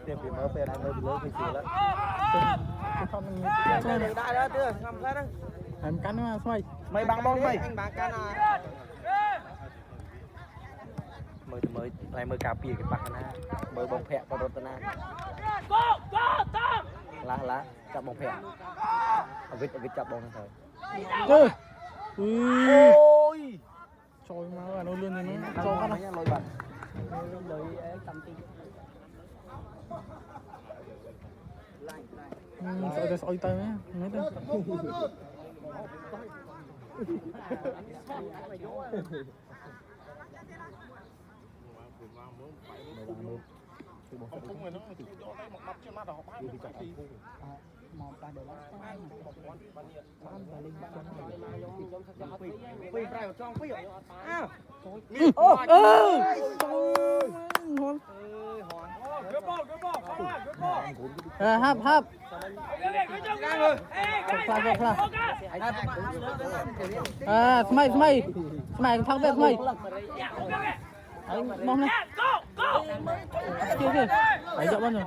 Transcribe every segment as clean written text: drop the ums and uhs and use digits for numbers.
tiền bị mơ về này mơ bị lớn thì xỉu lắm Đừng đại đó chưa ngầm ra đó em cắn nó xoay mày băng bông mày anh bán can à mới này mới cà pìa cái bạc na mới bông phẹ vào đốt na lá chặt bông phẹ ở vít chặt bông thôi ôi ôi trời mà nó luôn thì nó cho cho nó nó lôi bẩn sợ soi tay mấy mấy tay hấp hấp smile thắng về smile anh mong này kia phải dọn bao nhiêu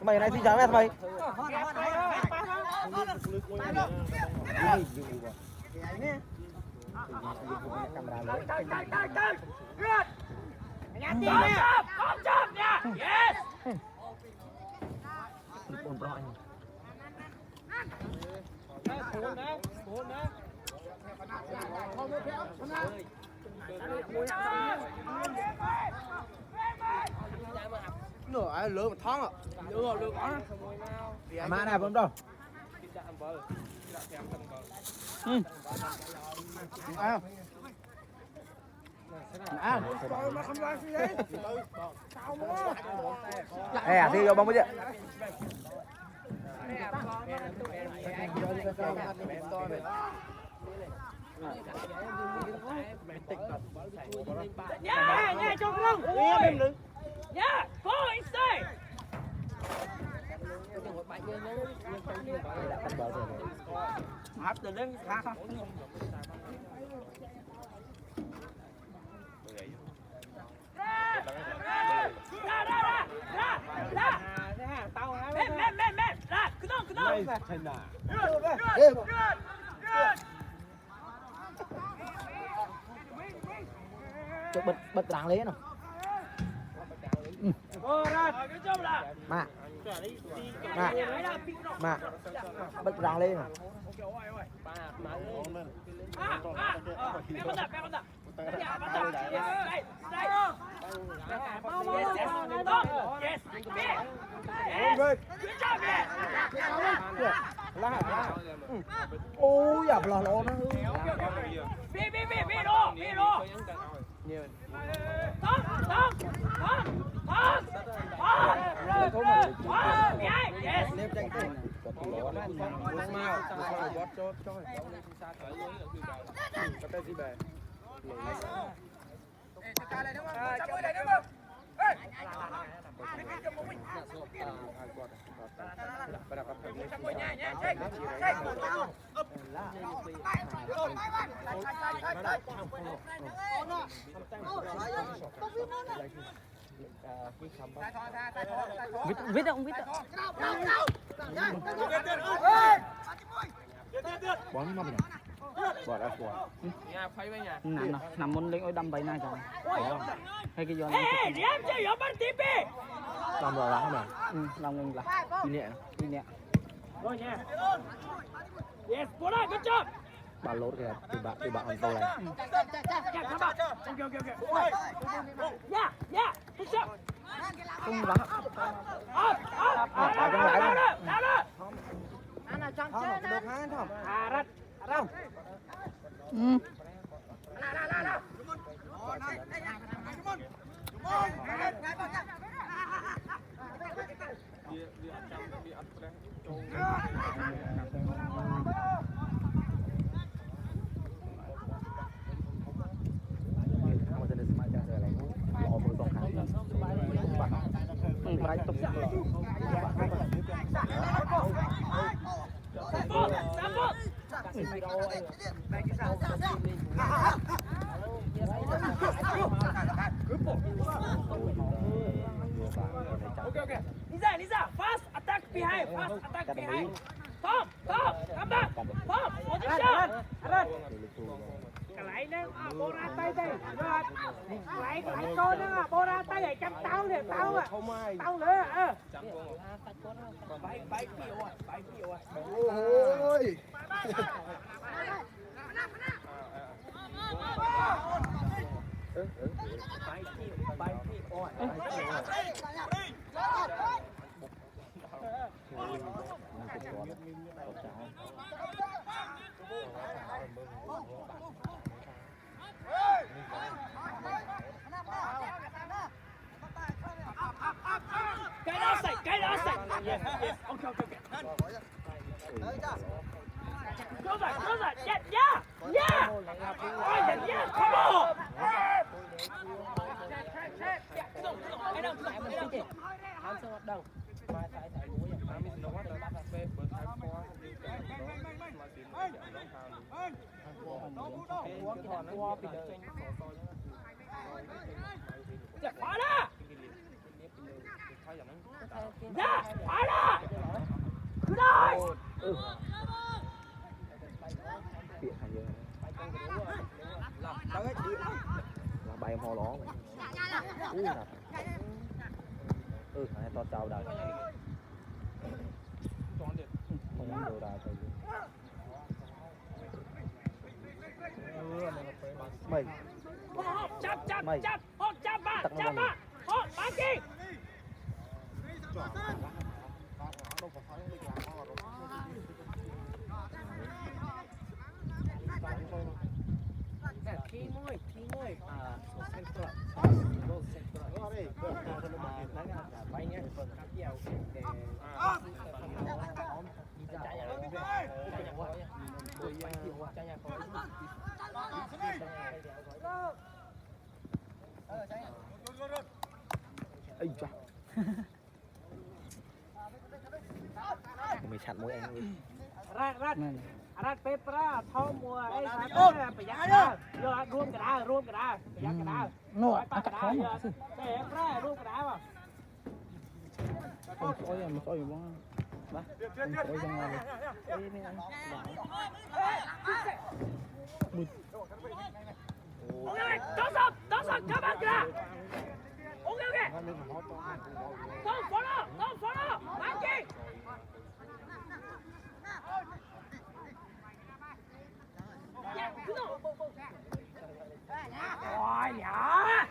mày này xin chào em mày nửa ai lỡ một thắng à lỡ bắn mà này vẫn đâu thì vô bóng bây giờ Nha cho không nha go inside hấp từ đến khá không cho bật ràng lấy nào mà bật ràng lên nào ôi dập lò lò nó vít không vít bóng nó bỏ ra của nằm môn lên ôi đâm bậy này rồi hay cái giò làm rồi lắm mà làm mình là nhẹ nhẹ yes good job bà lốt kìa từ bạn ăn tôi này yeah good job không vắng Lisa, fast attack behind, fast attack behind. Tom, come back. Tom, position. Cái lấy đó, bô ra tay đây. Lấy con đó, bô ra tay này chăm tao nè, tao à. Tao nữa, Bảy triệu à. Ôi. Cái đó sạch. Yes. Okay. Closer. Yeah. Come on. Khóa đó. Dạ, khóa đó. Cứ đây. Là bay ho ló mày. Này to chào đời. Không đồ đà trời. Mày. Chắp. Hốt chắp ba. Hốt bán chi. Khi môi. Bay nha. Ây cha. Mày chặn mũi anh ơi. Rát pepra thau mùa ấy sao phải dắt ra rồi rôm cái đá phải dắt cái đá Nó cắt khó mà. pepra rôm cái đá vào Ôi bóng. Ba. Ôi đang làm. Ok, toss up, come back ra. Ok. Don't follow, bán chi. Ôi dạ.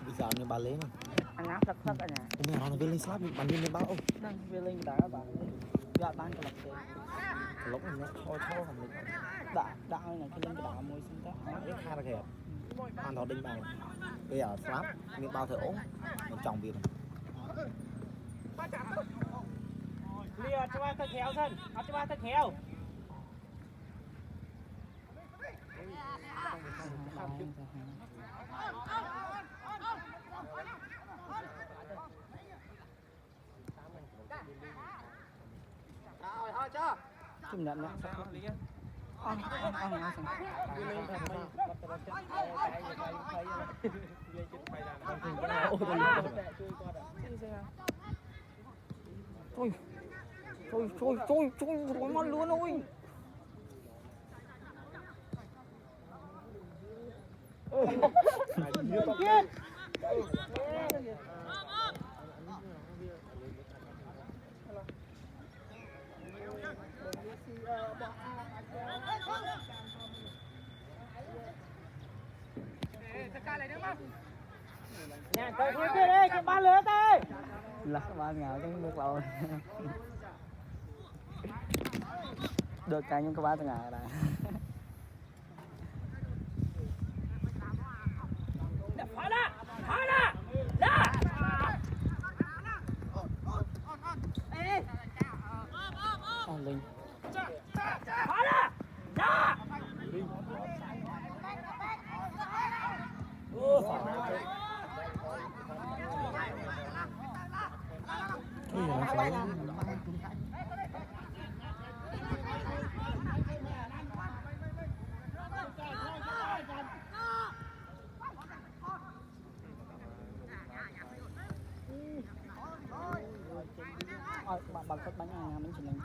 Bây giờ như bà lấy mà. Ăn áp rất anh à. Mày nói là viên linh slap bạn viên lên bao. Đang viên linh đá bạn. Gạt bán cái lọc Lốc này nó thôi không được. đã này cái linh cái đá môi xin ta. Rất hai là kẹp. Hoàn thọ đinh bằng. Bây giờ slap miếng bao thở ốm. Mình trồng việc. Lìa cho ba ta khéo thân, cho ba ta khéo. Chùm đạn nó sắp ăn Trời, rồi mất luôn ôi. Nè, tới phía kia đi, cái ba lửa tới. Là ba ngào trong nước rồi. Được cái những cái ba ngào này. Phá ra. Ra. Linh. Phá ra. Ra. Cái gì nó phải. bằng cách bánh nhà mình chỉ làm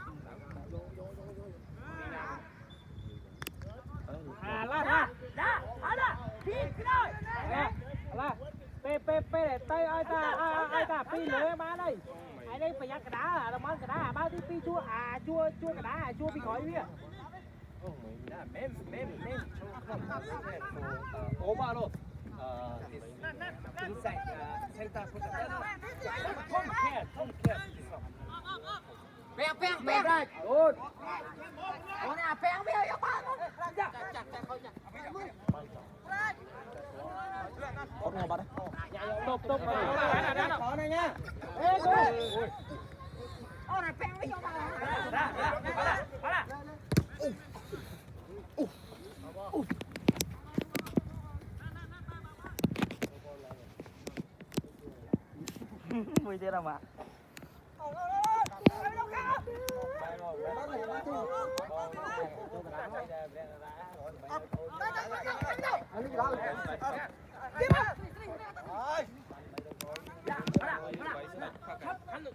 Ra đi rồi là pe tay ai ta pi lưỡi má đây ai đây phải nhặt cái đá là món cái đá bao tí pi chua chua cái đá chua bị khỏi biết overall inside center không care Beng right good con à beng beng cho con Tốt ngồi bắt đấy. tục Có này nha. ê good ô này beng với cho con ra mùi thế nào mà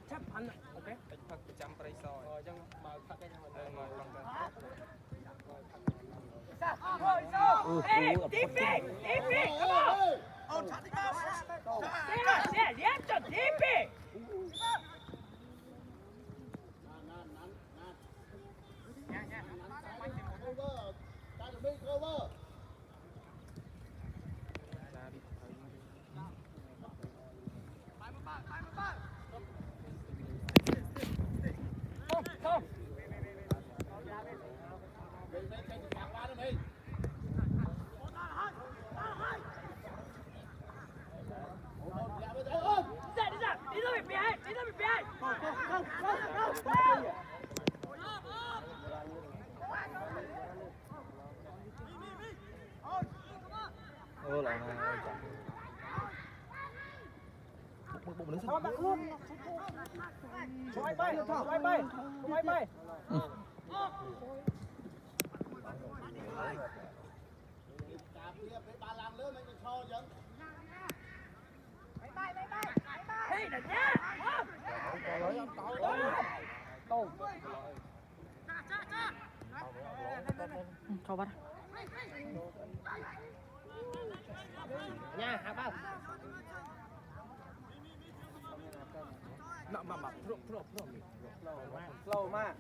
chấp hành ok Hey, DP, come on! Yes, DP! Không. Đi ra bị behind. Là bụng đứng Thôi bạn luôn. Xoay bay. Hey, đừng nhá. cho bắt Nha, hạ bao. mà Slow mà.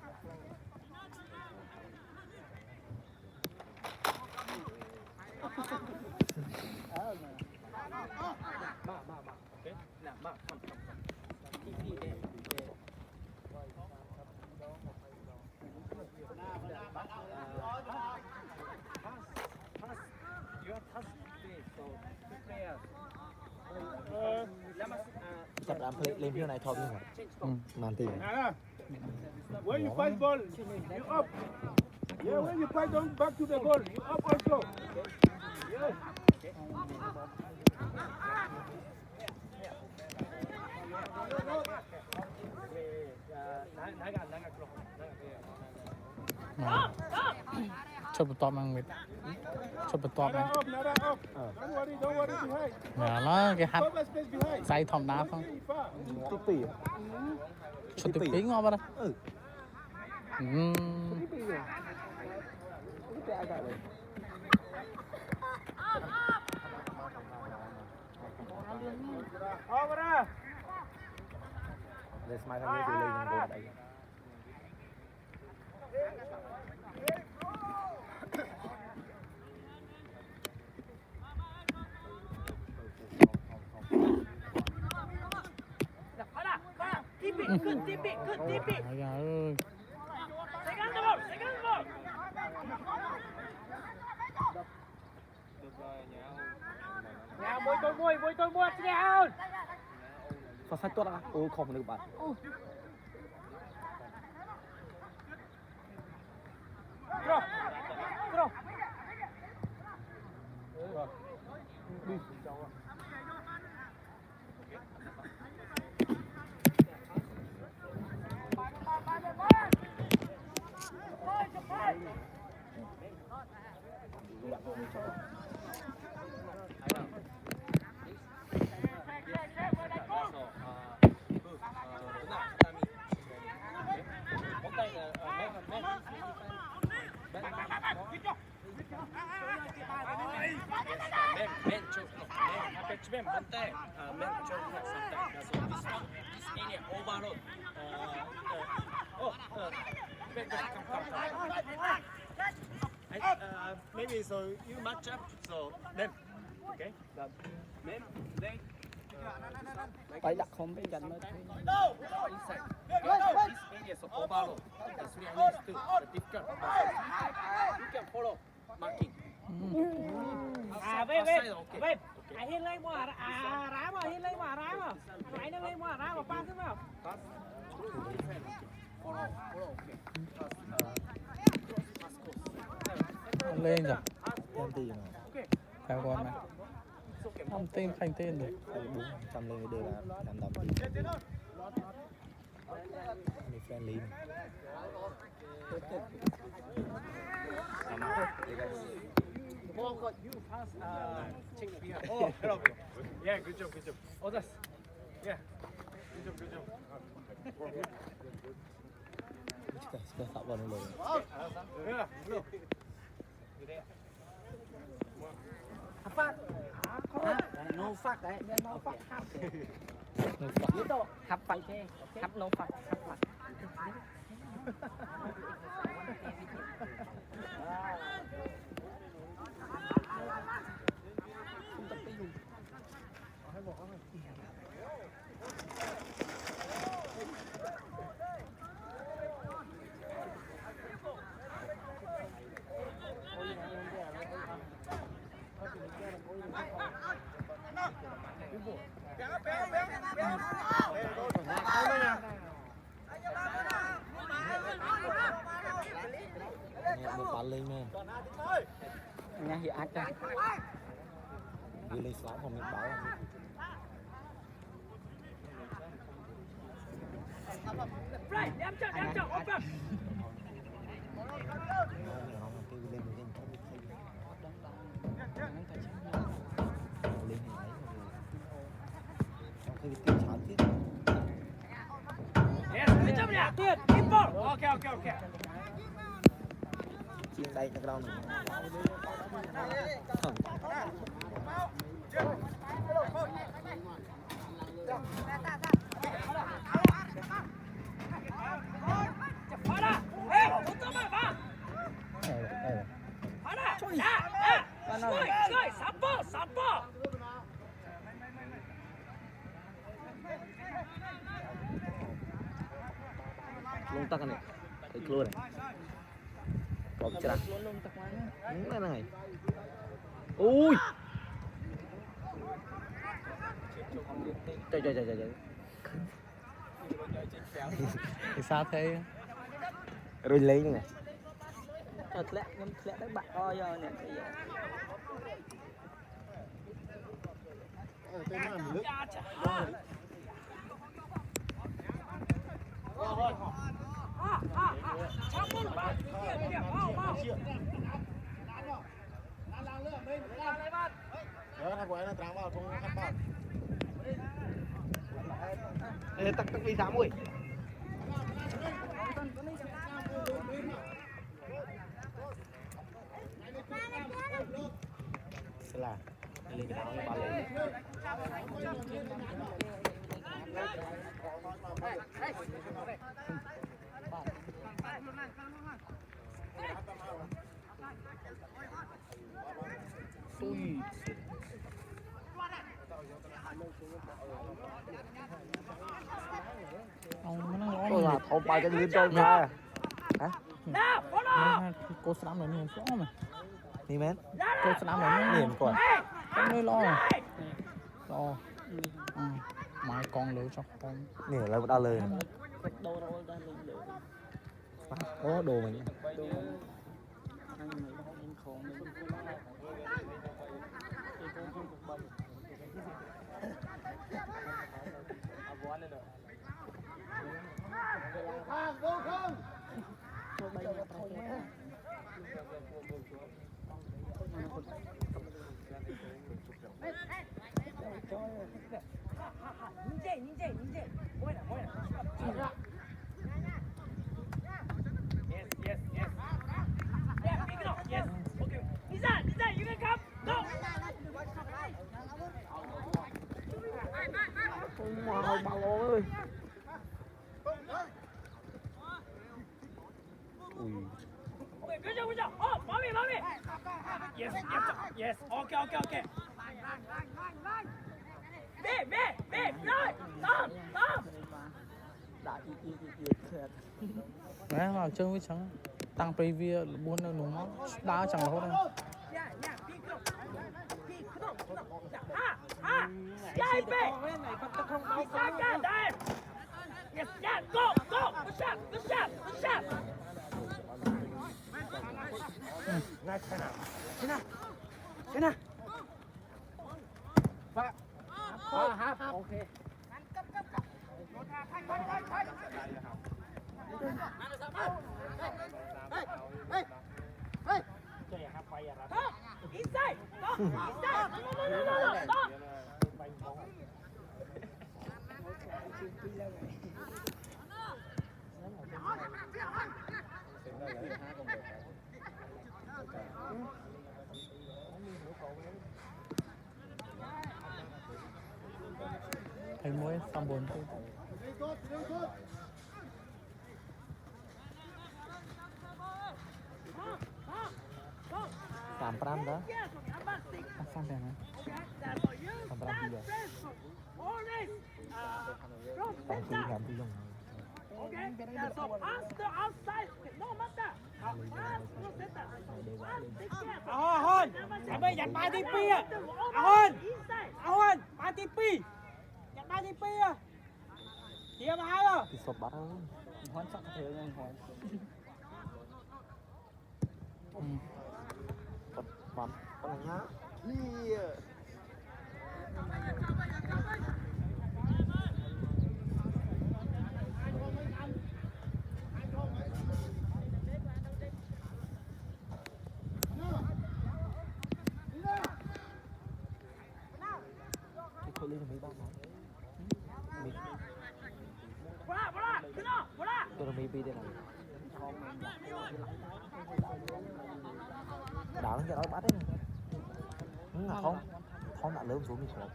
Chắc đám lên phía này thôi nhưng màn tiền. When you fight ball, you up. Yeah, when you fight on back to the ball, you up also. Yes. Chụp top mang mệt. Chụp top này. Nada up. Don't worry behind. Là nó cái hạt Cover space behind. dây thòng đá không? Tí tỉ. Chụp tiếp tiếng ngon vậy. Ừ. Over ra. Để smile thằng này lên ngồi đây. Good, DP. Trời ơi. Second ball. Nhà môi tôi mua nha. Sao sách tốt à? Ôi không được bạn. Rồi. overload. Maybe so you match up. So them. Okay. Them. They. Phải đặt không biết dành mới thấy. Inside. Okay. This area so overload. That's why I need to the difficult. You can follow marking. Wait. Hiên lên mua rá mà hiên lên mua rá mà. Lại nó lên mua rá mà pass thế nào? Lên rồi. Em tiền mà. Theo con này. Không tên thành tên rồi. 400 lên đều là làm đồng. Đi friendly. Check behind. Oh, hello. Yeah, good job. Oh, that's. Yeah. Good job. Sẽ tạo vào luôn. Yeah, hello. No fuck đấy, no fuck hấp. Hấp phải thế, hấp no fuck, hấp phải. Một bắn lên men. Nhà hiện ác ra. Đi lên slide không nhận báo. Right, đem cho, open. Yes, good job nha. Tiền, keep ball. Okay. Chiên đây cho đâu này. Para. Hey, 붙어 봐. Para. 야. Rồi, sắp ball. Lung tắc này. Thấy luôn này. Có chả. Những này. Ui. Trời. Thì sao thế? Rồi lấy nữa. Thật lẽ đấy bạn coi giờ nè. Tắc vi phạm ui. Là lên cái áo ba lên. Ui. Ông nó nói Ôi là thâu bài cho liên cho ra. Hả? Nào, follow. Cô sắm này nó rõ mà. Đi men. Cô sắm này nó Niệm còn. không nơi lo. Lo. Mai con lưỡi cho con. Nè là đau lời. Có đồ mình. 닌제. 뭐야. Yes. Yeah, pick it up. Yes. Okay. Nisa, you can come. Go. Wow, bà ơi. ui Good job, good job. Oh, mommy, mommy. Yes, yes, yes. Okay, okay, okay. Be, rồi. Tom. đã ý thiệt Đấy vào chơi với trắng tăng preview buôn đâu đúng không đá chẳng là hốt đâu Chạy về. Isaka, đây. Yes, yeah, go. Good shot. ok Tom, inside. Tom, inside. No. Tom. thấy mỗi xong 4 thôi Tam pram đó xong rồi này Tam pram bây giờ Tam phi làm đi dùng Okay, so after outside, no matter. Ahon, bây giờ ba tí pi à. Ahon, ba tí pi. Nhặt ba tí pi à. Chia mà hai à. cái sọp bắt thôi hoan sắc thế này hoan bắn con này nhá cái khối lên là mấy ba máu mình tôi là mấy bi đây này đảo nó cho bắt đấy này là không đã lớn xuống mình xuống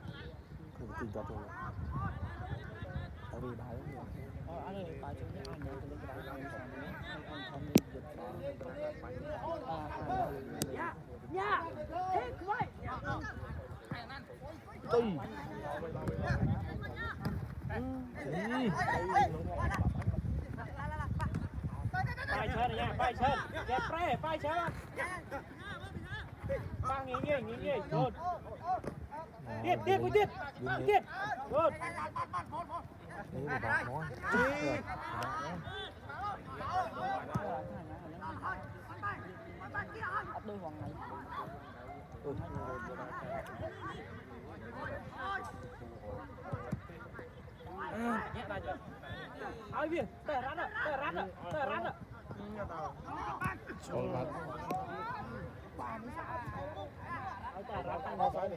thì tìm cho tôi tại vì bài đó anh ơi bài chúng anh muốn cái cái bài này anh không đi giật Yeah, take right. Tùy Bay chơi này nha, bay chơi. Đẹp pre, bay chơi. Ba nghỉ. Good. Tiếp. Good. đấy là bảo nó ấp đôi hoàng này Nhét ra chưa? Ai viên, tè rắn à. trời bắt Tè rắn tăng vào phải đi.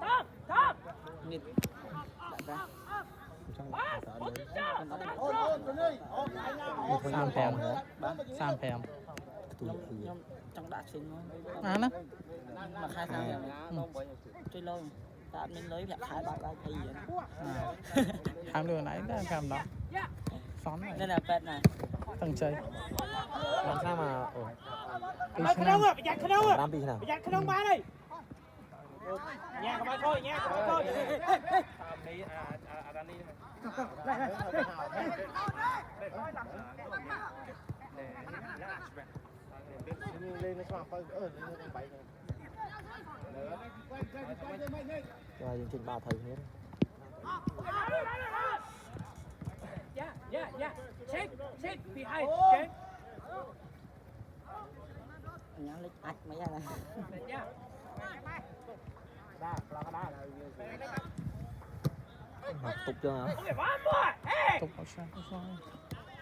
Tom. nghịch đã ra Sam phèm Sam phèm nhưng trong đã xinh nó á nó mà khai sang chơi lâu ta mình lấy việc khai bài gì khám đường nãy đã khám đó xóm này đây là pet này thằng chơi làm sao mà Mày khả năng à, bây giờ khả năng à. làm đi thế nào Bây giờ khả năng ba đây. Nhà của mày thôi. cho chương trình ba thầy hết Yeah. Check behind. Okay. nhá lấy ạch mấy anh này Yeah. học tục cho Okay, one more. Hey. tục có sao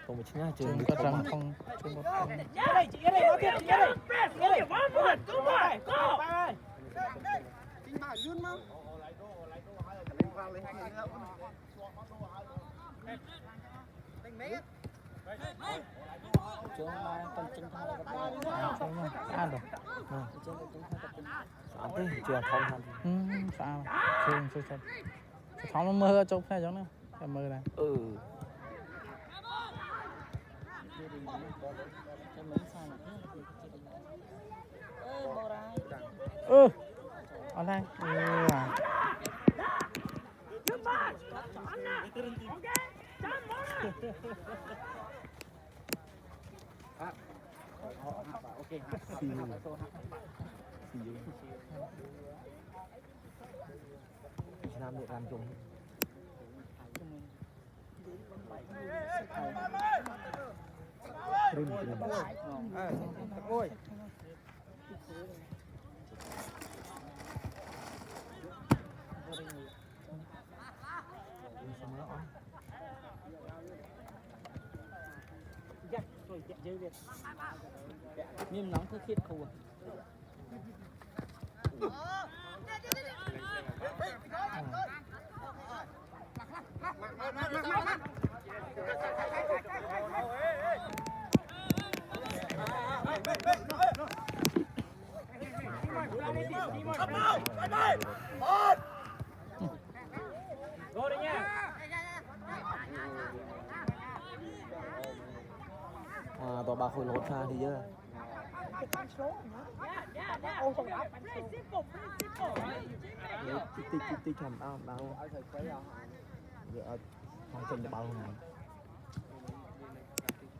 không chính là trường trường có răng không trường một không Ra đây, chị ra đây, nó tiếp, chị ra đây. Okay, one more. Go. Ba ơi. chỗ mà con chân thay cái ăn rồi trên cái chân thay cái chân Sao thế? Chưa thông hành. sao chơi phóng nó mơ chụp này giống nữa em mơ này Ừ. cái mấy sai là bò ra ở đây Việt Nam được làm chung. Ôi. nhưng nóng thứ khiết khô Vô đi nha. Tòa bà khôi lột ra thì chứ. Tí chồng đau giờ không chân cho bao này.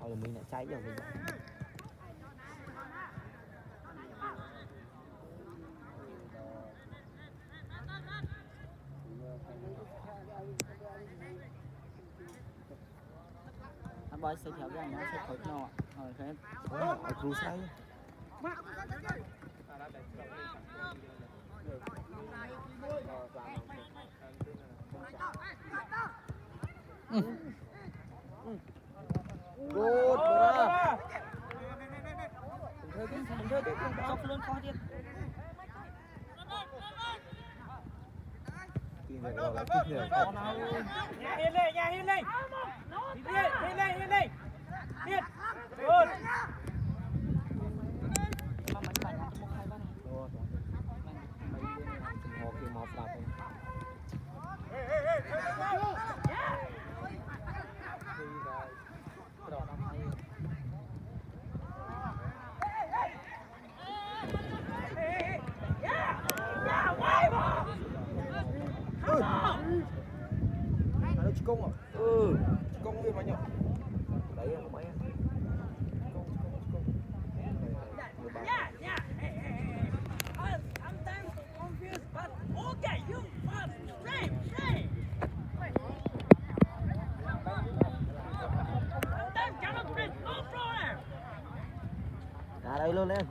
Thôi là mình lại cháy rồi mình. boy sẽ theo cái nó sẽ khởi nó rồi thế Ở cru say. Good, brother. chọc luôn coi đi Nhà hiên lên, nhà hiên lên. Hiên lên. Hiên. Good. mà mình phải làm một hai ba này Một thì một là nó chỉ công à? Chỉ công viên bao nhiêu? Đấy là mấy? Sometimes confused, but okay, you fast, straight. Sometimes cannot breathe, no problem. À đây luôn lên.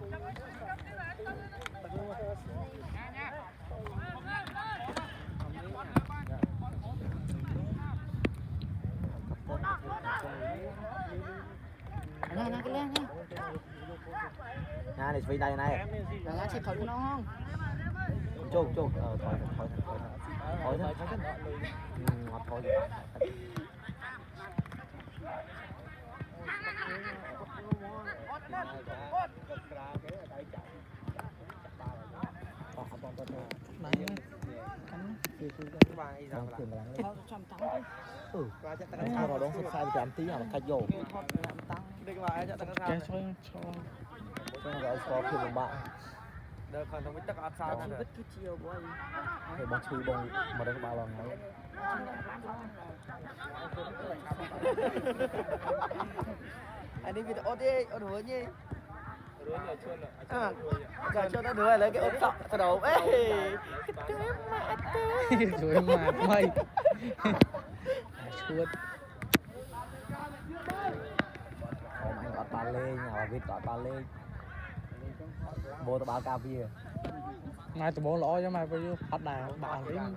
nè cái lên nè Này phi đây này. là sẽ khởi nó không Chốt thôi ngọt thôi. trăm tăng Thôi rồi đón sai thì làm tí mà khách vô. cái cho Rồi có khi một bạn Được còn không biết tất sao chỉ vứt cái chiều của anh thì bọn chui bông mà đánh bao lần đấy. anh đi video ốt đi ốt đuổi nhỉ giờ cho nó đuổi lấy cái ốp sọ từ đầu ấy rồi mà mày chuột Không anh gọi ba lên, nhà vịt gọi ba lên. Bố tao báo cà phê. mai tụi bố lỗi cho mày phải bắt đà bà đến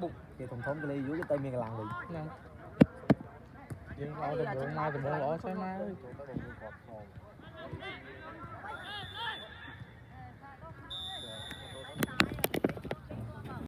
Bụng thì thống thống cái ly dưới cái tay mình làm gì. nhưng lo tụi bố mai tụi bố lỗi cho mai